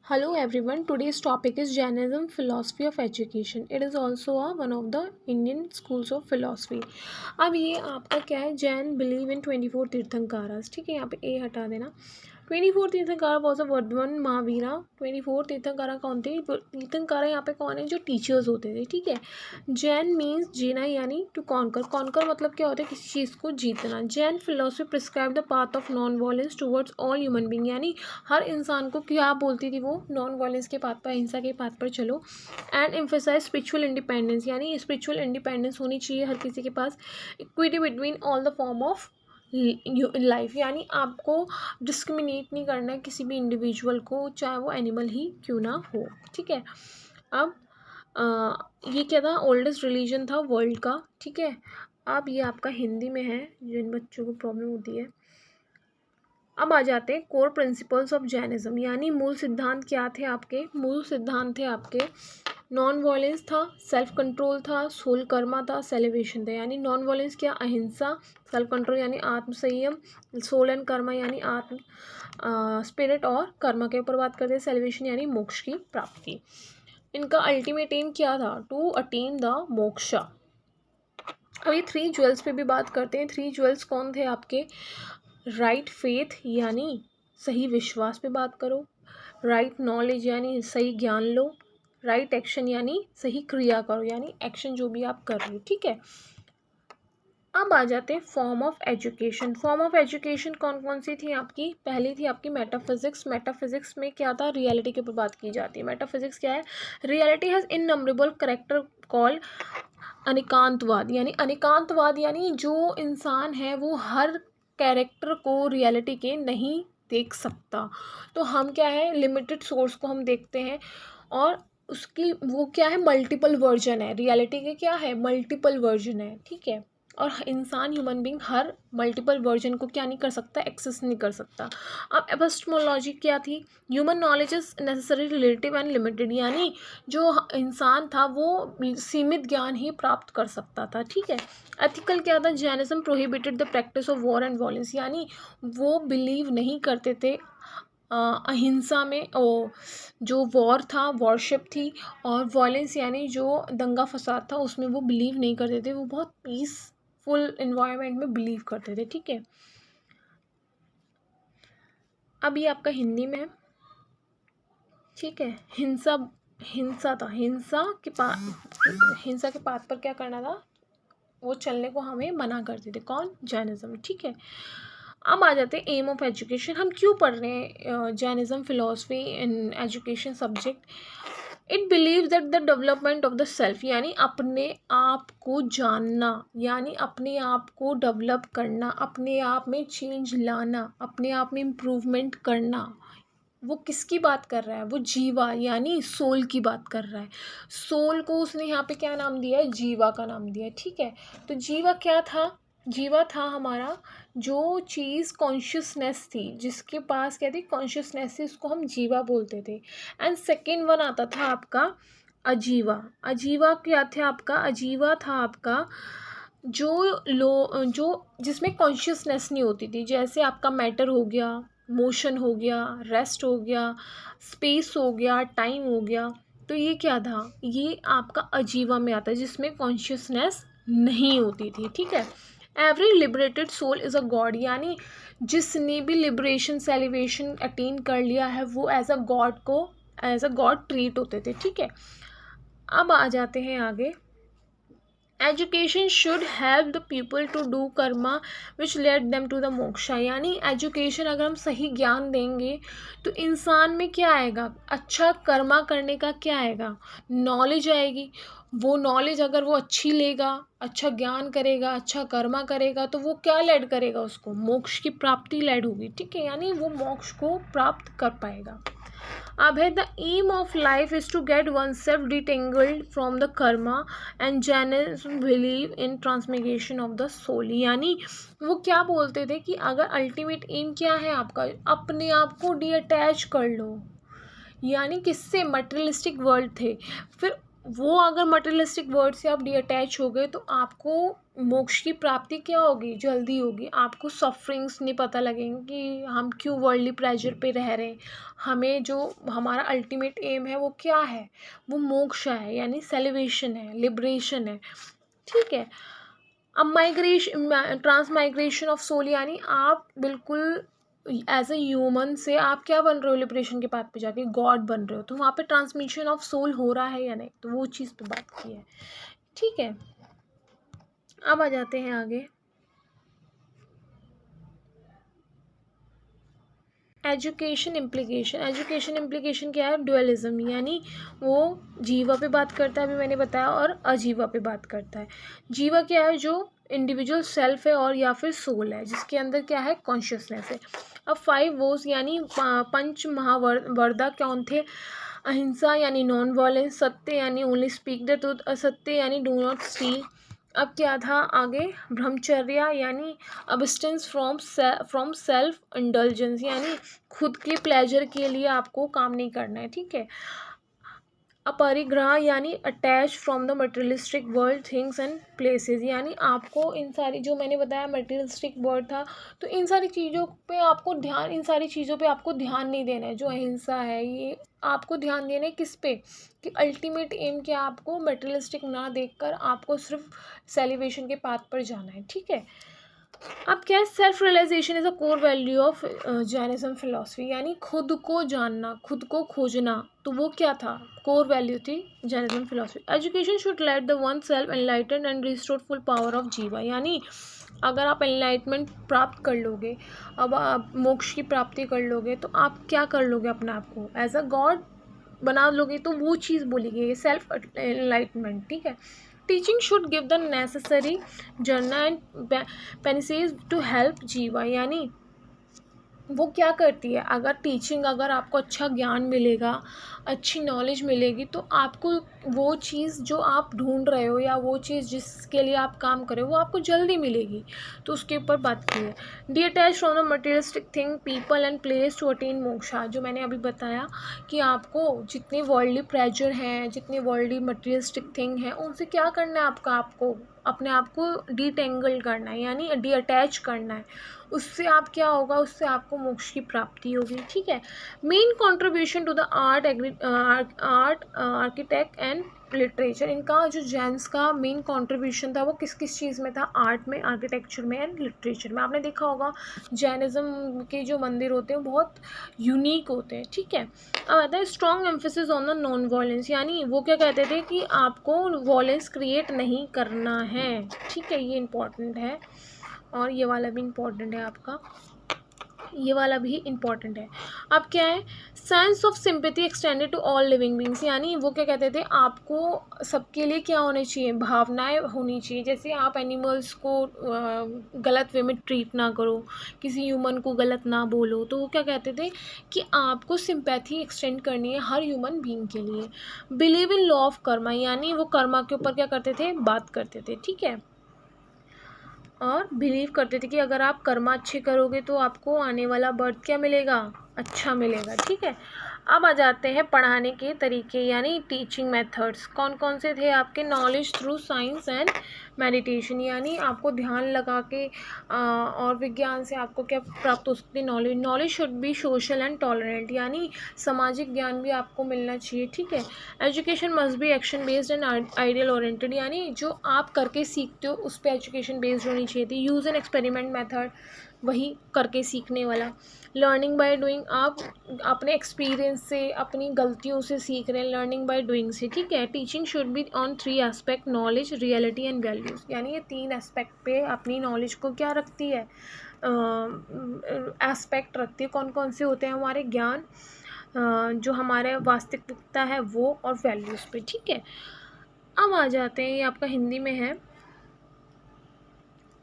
Hello everyone. Today's topic is Jainism philosophy of education. It is also one of the Indian schools of philosophy. अब ये आपका क्या है, Jain believe in 24 तीर्थंकारास. ठीक है, यहाँ पे ए हटा देना. 24 तीर्थंकारा वॉज अ वर्धमान महावीरा. 24 तीर्थंकारा कौन थे? तीर्थंकारा यहाँ पे कौन है? जो टीचर्स होते थे. ठीक है. जैन मीन्स जीना यानी टू कॉन्कर. कॉन्कर मतलब क्या होता है? किसी चीज़ को जीतना. Jain philosophy prescribe the path of non violence towards all human being. यानी हर इंसान को क्या बोलती थी वो? नॉन वायलेंस के पाथ पर, अहिंसा के पाथ पर चलो. And emphasize spiritual independence. यानी स्पिरिचुअल इंडिपेंडेंस होनी चाहिए हर किसी के पास. Equity between all the form of life. यानी आपको डिस्क्रिमिनेट नहीं करना है किसी भी इंडिविजुअल को, चाहे वो एनिमल ही क्यों ना हो. ठीक है. अब ये क्या था? ओल्डेस्ट रिलीजन था वर्ल्ड का. ठीक है. अब ये आपका हिंदी में है, जिन बच्चों को प्रॉब्लम होती है. अब आ जाते हैं कोर प्रिंसिपल्स ऑफ जैनिज्म. यानी मूल सिद्धांत क्या थे आपके? मूल सिद्धांत थे आपके नॉन वायलेंस था, सेल्फ कंट्रोल था, सोल कर्मा था, सेलिब्रेशन था. यानी नॉन वायलेंस क्या? अहिंसा. सेल्फ कंट्रोल यानी आत्म संयम. सोल एंड कर्मा यानी आत्म स्पिरिट और कर्मा के ऊपर बात करते हैं. सेलिब्रेशन यानी मोक्ष की प्राप्ति. इनका अल्टीमेट एम क्या था? To attain the moksha. अब ये 3 ज्वेल्स पे भी बात करते हैं. 3 ज्वेल्स कौन थे आपके? राइट फेथ यानी सही विश्वास पे बात करो. राइट नॉलेज यानी सही ज्ञान लो. राइट एक्शन यानी सही क्रिया करो, यानी एक्शन जो भी आप कर रहे हो. ठीक है. अब आ जाते हैं form of education. Form of education कौन कौन सी थी आपकी? पहली थी आपकी मेटाफिजिक्स. मेटाफिजिक्स में क्या था? रियलिटी के ऊपर बात की जाती है. मेटाफिजिक्स क्या है? Reality has innumerable character call Anekantavada. यानी अनेकांतवाद यानी जो इंसान है वो हर कैरेक्टर को रियलिटी के नहीं देख सकता. तो हम क्या है? लिमिटेड सोर्स को हम देखते हैं और उसकी वो क्या है? मल्टीपल वर्जन है. रियलिटी के क्या है? मल्टीपल वर्जन है. ठीक है. और इंसान ह्यूमन बीइंग हर मल्टीपल वर्जन को क्या नहीं कर सकता? एक्सेस नहीं कर सकता. अब एपिस्टेमोलॉजी क्या थी? Human knowledge is necessary relative and limited. यानी जो इंसान था वो सीमित ज्ञान ही प्राप्त कर सकता था. ठीक है. एथिकल क्या था? Jainism prohibited the practice of war and violence. यानी वो बिलीव नहीं करते थे अहिंसा में. जो वॉर था, वॉरशिप थी, और वॉयलेंस यानी जो दंगा फसाद था उसमें वो बिलीव नहीं करते थे. वो बहुत पीसफुल इन्वायरमेंट में बिलीव करते थे. ठीक है. अब ये आपका हिंदी में है. ठीक है. हिंसा था. हिंसा के पाथ पर क्या करना था? वो चलने को हमें मना करते थे. कौन? जैनिज्म. ठीक है. अब आ जाते हैं एम ऑफ एजुकेशन. हम क्यों पढ़ रहे हैं Jainism philosophy in education subject? It believe that the development of the self. यानी अपने आप को जानना, यानी अपने आप को डेवलप करना, अपने आप में चेंज लाना, अपने आप में इम्प्रूवमेंट करना. वो किसकी बात कर रहा है? वो जीवा यानी सोल की बात कर रहा है. सोल को उसने यहाँ पे क्या नाम दिया है? जीवा का नाम दिया है. ठीक है. तो जीवा क्या था? जीवा था हमारा जो चीज़ कॉन्शियसनेस थी, जिसके पास क्या थी? कॉन्शियसनेस थी, उसको हम जीवा बोलते थे. एंड सेकेंड वन आता था आपका अजीवा. अजीवा क्या था आपका? अजीवा था आपका जो जिसमें कॉन्शियसनेस नहीं होती थी. जैसे आपका मैटर हो गया, मोशन हो गया, रेस्ट हो गया, स्पेस हो गया, टाइम हो गया. तो ये क्या था? ये आपका अजीवा में आता है, जिसमें कॉन्शियसनेस नहीं होती थी. ठीक है. Every liberated soul is a god. यानी जिसने भी लिबरेशन सेलिब्रेशन अटेन कर लिया है वो एज अ गॉड को एज अ गॉड ट्रीट होते थे. ठीक है. अब आ जाते हैं आगे. Education should help the people to do karma which led them to the moksha. यानी एजुकेशन अगर हम सही ज्ञान देंगे तो इंसान में क्या आएगा? अच्छा कर्मा करने का क्या आएगा? नॉलेज आएगी. वो नॉलेज अगर वो अच्छी लेगा, अच्छा ज्ञान करेगा, अच्छा कर्मा करेगा, तो वो क्या लेड करेगा? उसको मोक्ष की प्राप्ति लेड होगी. ठीक है. यानी वो मोक्ष को प्राप्त कर पाएगा. अब है the aim of life is to get one self detangled from the karma and Jainism believe in transmigration of the soul. यानी वो क्या बोलते थे कि अगर अल्टीमेट एम क्या है आपका? अपने आप को डी अटैच कर लो. यानी किससे? मटेरियलिस्टिक वर्ल्ड थे. फिर वो अगर मटेरियलिस्टिक वर्ड से आप डिअटैच हो गए तो आपको मोक्ष की प्राप्ति क्या होगी, जल्दी होगी। आपको सफरिंग्स नहीं पता लगेंगे कि हम क्यों वर्ल्डली प्रेशर पे रह रहे हैं। हमें जो हमारा अल्टीमेट एम है वो क्या है, वो मोक्ष है, यानी सेलिब्रेशन है, लिबरेशन है। ठीक है। अब माइग्रेशन, ट्रांसमाइग्रेशन ऑफ सोल, यानी आप बिल्कुल एज ए ह्यूमन से आप क्या बन रहे हो, लिबरेशन के पाथ पे जाके गॉड बन रहे हो। तो वहाँ पे ट्रांसमिशन ऑफ सोल हो रहा है या नहीं, तो वो चीज़ पे बात की है। ठीक है। अब आ जाते हैं आगे। एजुकेशन इम्प्लीकेशन क्या है, ड्युअलिज्म, यानी वो जीवा पे बात करता है, अभी मैंने बताया, और अजीवा पे बात करता है। जीवा क्या है, जो इंडिविजुअल सेल्फ है और या फिर सोल है, जिसके अंदर क्या है, कॉन्शियसनेस है। अब 5 वोज यानी पंच महावरदा कौन थे, अहिंसा यानी नॉन वायलेंस, सत्य यानी ओनली स्पीक द ट्रूथ, असत्य यानी डू नॉट स्टील। अब क्या था आगे, ब्रह्मचर्या यानी अबिस्टेंस फ्रॉम सेल्फ इंडल्जेंस, यानी खुद के प्लेजर के लिए आपको काम नहीं करना है। ठीक है। अपरिग्रह यानी attach from the materialistic world things and places, यानी आपको इन सारी, जो मैंने बताया मटेरियलिस्टिक वर्ल्ड था, तो इन सारी चीज़ों पे आपको ध्यान, इन सारी चीज़ों पे आपको ध्यान नहीं देना है। जो अहिंसा है, ये आपको ध्यान देना है किस पे, कि अल्टीमेट एम क्या, आपको मटेरियलिस्टिक ना देखकर आपको सिर्फ सेलिब्रेशन के पाथ पर जाना है। ठीक है। अब क्या है, self realisation is a core value of Jainism philosophy, यानी खुद को जानना, खुद को खोजना, तो वो क्या था, कोर वैल्यू थी Jainism philosophy. Education should let the one self enlighten and restore full power of जीवा, यानी अगर आप एनलाइटमेंट प्राप्त कर लोगे, अब आप मोक्ष की प्राप्ति कर लोगे, तो आप क्या कर लोगे, अपने आप को एज अ गॉड बना लोगे, तो वो चीज़ बोली गई है सेल्फ एनलाइटमेंट। ठीक है। Teaching should give the necessary jnana and penances to help jiva, यानी वो क्या करती है, अगर टीचिंग, अगर आपको अच्छा ज्ञान मिलेगा, अच्छी नॉलेज मिलेगी, तो आपको वो चीज़ जो आप ढूंढ रहे हो, या वो चीज़ जिसके लिए आप काम कर रहे हो, वो आपको जल्दी मिलेगी। तो उसके ऊपर बात की है। Detach from the materialistic thing people and place to attain moksha, जो मैंने अभी बताया कि आपको जितने वर्ल्डली प्रेजर हैं, जितने वर्ल्डली मटेरियलिस्टिक थिंग हैं, उनसे क्या करना है, आपको अपने आप को डिटेंगल करना है, यानी डिअटैच करना है। उससे आप क्या होगा, उससे आपको मोक्ष की प्राप्ति होगी। ठीक है। Main contribution to the art architect and literature, इनका जो जैन्स का मेन कंट्रीब्यूशन था वो किस किस चीज़ में था, आर्ट में, आर्किटेक्चर में एंड लिटरेचर में। आपने देखा होगा जैनिज्म के जो मंदिर होते हैं बहुत यूनिक होते हैं। ठीक है। अब आता है strong emphasis on the non violence, यानी वो क्या कहते थे कि आपको वायलेंस क्रिएट नहीं करना है। ठीक है, ये इंपॉर्टेंट है, और ये वाला भी इम्पॉर्टेंट है आपका, ये वाला भी इम्पॉर्टेंट है। अब क्या है, sense of sympathy extended to all living beings, यानी वो क्या कहते थे, आपको सबके लिए क्या होने चाहिए, भावनाएं होनी चाहिए। जैसे आप एनिमल्स को गलत वे में ट्रीट ना करो, किसी ह्यूमन को गलत ना बोलो, तो वो क्या कहते थे कि आपको सिंपैथी एक्सटेंड करनी है हर ह्यूमन बींग के लिए। Believe in law of Karma, यानी वो कर्मा के ऊपर क्या करते थे, बात करते थे। ठीक है। और बिलीव करते थे कि अगर आप कर्म अच्छे करोगे तो आपको आने वाला बर्थ क्या मिलेगा, अच्छा मिलेगा। ठीक है। अब आ जाते हैं पढ़ाने के तरीके, यानी टीचिंग मेथड्स कौन कौन से थे आपके, knowledge through science and meditation, यानी आपको ध्यान लगा के और विज्ञान से आपको क्या प्राप्त हो सकती है, knowledge should be social and tolerant, यानी सामाजिक ज्ञान भी आपको मिलना चाहिए। ठीक है। Education must be action based and ideal oriented, यानी जो आप करके सीखते हो उस पर एजुकेशन बेस्ड होनी चाहिए थी। यूज़ एंड एक्सपेरिमेंट मेथड, वही करके सीखने वाला। लर्निंग बाय डूइंग, आप अपने एक्सपीरियंस से, अपनी गलतियों से सीख रहे हैं, लर्निंग बाय डूइंग से। ठीक है। Teaching should be on 3 aspect, knowledge, reality and values, यानी ये 3 एस्पेक्ट पे अपनी नॉलेज को क्या रखती है, एस्पेक्ट रखती है। कौन कौन से होते हैं हमारे ज्ञान, जो हमारे वास्तविकता है वो, और वैल्यूज़ पे। ठीक है। अब आ जाते हैं, ये आपका हिंदी में है।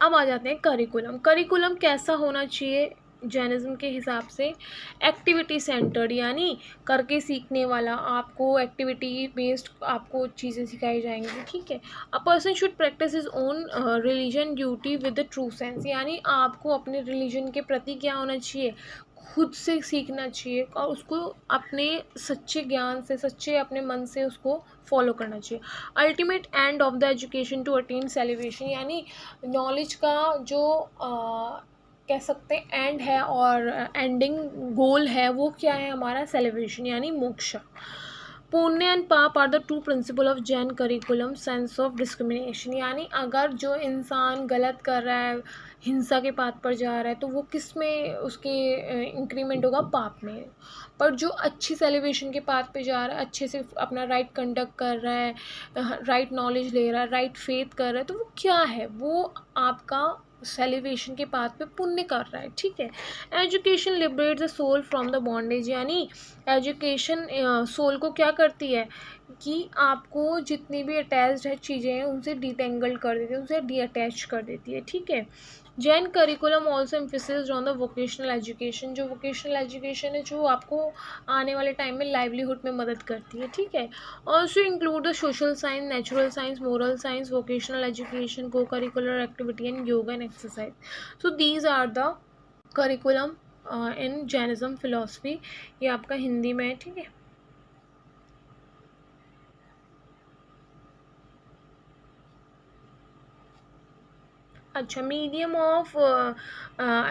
अब आ जाते हैं करिकुलम कैसा होना चाहिए जैनिज्म के हिसाब से, एक्टिविटी सेंटर्ड, यानी करके सीखने वाला, आपको एक्टिविटी बेस्ड आपको चीज़ें सिखाई जाएंगी। ठीक है। A person should practice his own religion duty with the true sense, यानी आपको अपने रिलीजन के प्रति क्या होना चाहिए, खुद से सीखना चाहिए और उसको अपने सच्चे ज्ञान से, सच्चे अपने मन से उसको फॉलो करना चाहिए। Ultimate end of the education to attain celebration, यानी नॉलेज का जो कह सकते हैं एंड है और एंडिंग गोल है, वो क्या है हमारा? सेलिब्रेशन यानी मोक्ष। पुण्य एंड पाप are the two principle of Jain curriculum sense of discrimination, यानी अगर जो इंसान गलत कर रहा है, हिंसा के पाथ पर जा रहा है, तो वो किस में उसके इंक्रीमेंट होगा? पाप में। पर जो अच्छी सेलिब्रेशन के पाथ पे जा रहा है, अच्छे से अपना राइट कंडक्ट कर रहा है, राइट नॉलेज ले रहा है, राइट फेथ कर रहा है, तो वो क्या है? वो आपका सेलिब्रेशन के पाथ पे पुण्य कर रहा है, ठीक है। Education liberate the soul from the bondage, यानी एजुकेशन सोल को क्या करती है कि आपको जितनी भी अटैच्ड है चीज़ें हैं उनसे डिटेंगल्ड कर देती है, उनसे डी अटैच कर देती है, ठीक है। Jain curriculum also emphasis on the vocational education, जो वोकेशनल एजुकेशन है जो आपको आने वाले टाइम में लाइवलीहुड में मदद करती है, ठीक है। Also include the social science, natural science, moral science, vocational education, co curricular activity and yoga and exercise. So these are the curriculum in Jainism philosophy. ये आपका हिंदी में है, ठीक है। अच्छा, मीडियम ऑफ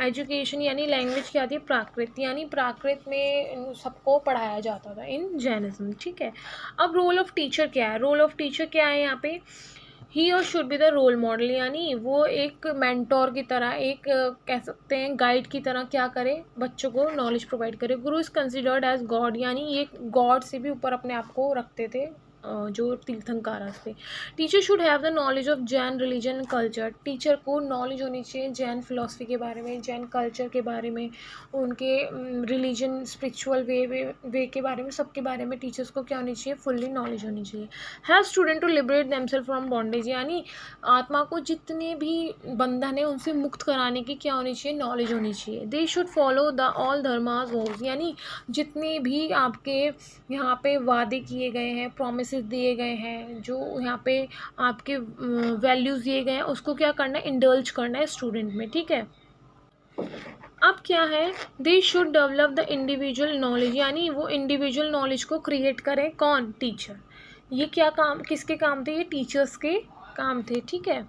एजुकेशन यानी लैंग्वेज क्या थी? प्राकृत, यानी प्राकृत में सबको पढ़ाया जाता था इन जैनिज्म, ठीक है। अब रोल ऑफ टीचर क्या है? रोल ऑफ टीचर क्या है यहाँ पे? ही और should be the role model, यानी वो एक मेंटोर की तरह, एक कह सकते हैं गाइड की तरह क्या करे? बच्चों को नॉलेज प्रोवाइड करे। गुरु इज़ कंसिडर्ड एज गॉड, यानी ये गॉड से भी ऊपर अपने आप को रखते थे जो तीर्थंकारास थे। Teacher should have the knowledge of Jain religion and culture, teacher को नॉलेज होनी चाहिए जैन फिलोसफी के बारे में, जैन कल्चर के बारे में, उनके रिलीजन, स्पिरिचुअल वे के बारे में, सबके बारे में टीचर्स को क्या होनी चाहिए? फुल्ली नॉलेज होनी चाहिए। Have student to liberate themselves from bondage, यानी आत्मा को जितने भी बंधन है उनसे मुक्त कराने की क्या होनी चाहिए? नॉलेज होनी चाहिए। They should follow the all dharmas vows, यानी जितने भी आपके यहाँ पे वादे किए गए हैं, प्रोमिसेस दिए गए हैं, जो यहाँ पे आपके वैल्यूज़ दिए गए हैं, उसको क्या करना है? इंडल्ज करना है स्टूडेंट में, ठीक है। अब क्या है? They should develop the individual knowledge, यानी वो इंडिविजुअल नॉलेज को क्रिएट करें, कौन? टीचर। ये क्या काम, किसके काम थे? ये टीचर्स के काम थे, ठीक है।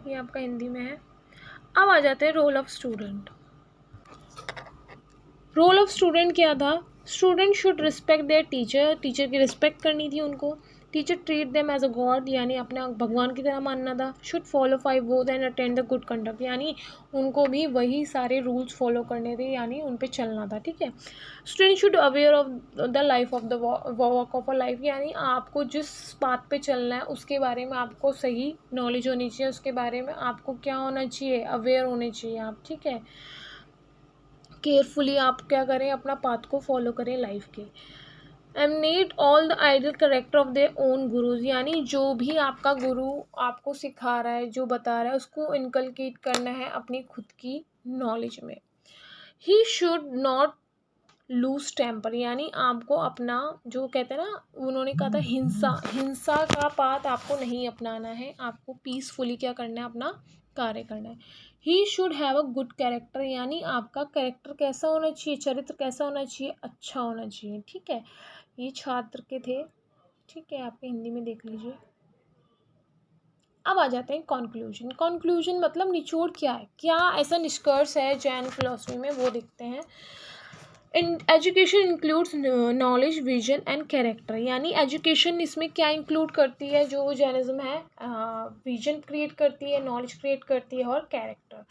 ये आपका हिंदी में है। अब आ जाते हैं role of student. Role of student क्या था? Student should respect their teacher, teacher की रिस्पेक्ट करनी थी उनको। Teacher treat them as a god, यानी अपने भगवान की तरह मानना था। Should follow 5 vows and attend the good conduct, यानी उनको भी वही सारे रूल्स फॉलो करने थे, यानी उन पे चलना था, ठीक है। Student should aware of the life of the walk of a life, यानी आपको जिस बात पे चलना है उसके बारे में आपको सही नॉलेज होनी चाहिए, उसके बारे में आपको क्या होना चाहिए? अवेयर होने चाहिए आप, ठीक है। केयरफुली आप क्या करें? अपना पाथ को फॉलो करें लाइफ के। Emulate all the ideal character of their own gurus, यानी जो भी आपका गुरु आपको सिखा रहा है, जो बता रहा है, उसको इनकलकेट करना है अपनी खुद की नॉलेज में। He should not lose temper, यानी आपको अपना जो कहते हैं ना, उन्होंने कहा था हिंसा, हिंसा का पाथ आपको नहीं अपनाना है, आपको पीसफुली क्या करना है? अपना कार्य करना है। He should have a good character, यानी आपका कैरेक्टर कैसा होना चाहिए? चरित्र कैसा होना चाहिए? अच्छा होना चाहिए, ठीक है। ये छात्र के थे, ठीक है, आपके हिंदी में देख लीजिए। अब आ जाते हैं कॉन्क्लूजन। कॉन्क्लूजन मतलब निचोड़ क्या है, क्या ऐसा निष्कर्ष है जैन फिलोसफी में, वो देखते हैं। In education includes knowledge, vision and character, यानी एजुकेशन इसमें क्या इंक्लूड करती है? जो जैनिज्म है, विजन क्रिएट करती है, नॉलेज क्रिएट करती है, और character.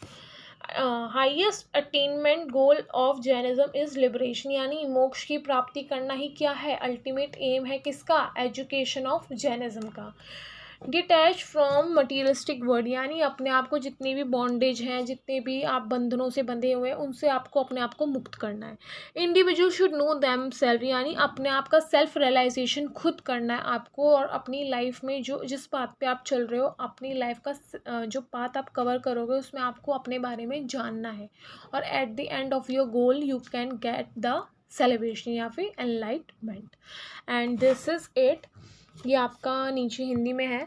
Highest attainment goal of Jainism is liberation, यानी मोक्ष की प्राप्ति करना ही क्या है? अल्टीमेट एम है किसका? एजुकेशन ऑफ जैनिज्म का। डिटैच फ्रॉम मटीरियलिस्टिक वर्ड, यानी अपने आप को जितनी भी बॉन्डेज हैं, जितने भी आप बंधनों से बंधे हुए हैं, उनसे आपको अपने आप को मुक्त करना है। Individual should know them self, यानी अपने आप का सेल्फ रियलाइजेशन खुद करना है आपको, और अपनी लाइफ में जो जिस पाथ पे आप चल रहे हो, अपनी लाइफ का जो पाथ आप कवर करोगे उसमें आपको अपने बारे में जानना है, और at the end of your goal you can get the celebration या फिर enlightenment. And this is it. ये आपका नीचे हिंदी में है।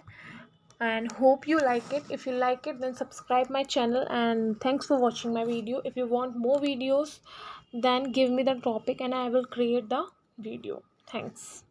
and hope you like it. If you like it, then subscribe my channel, and thanks for watching my video. If you want more videos, then give me the topic and I will create the video. Thanks.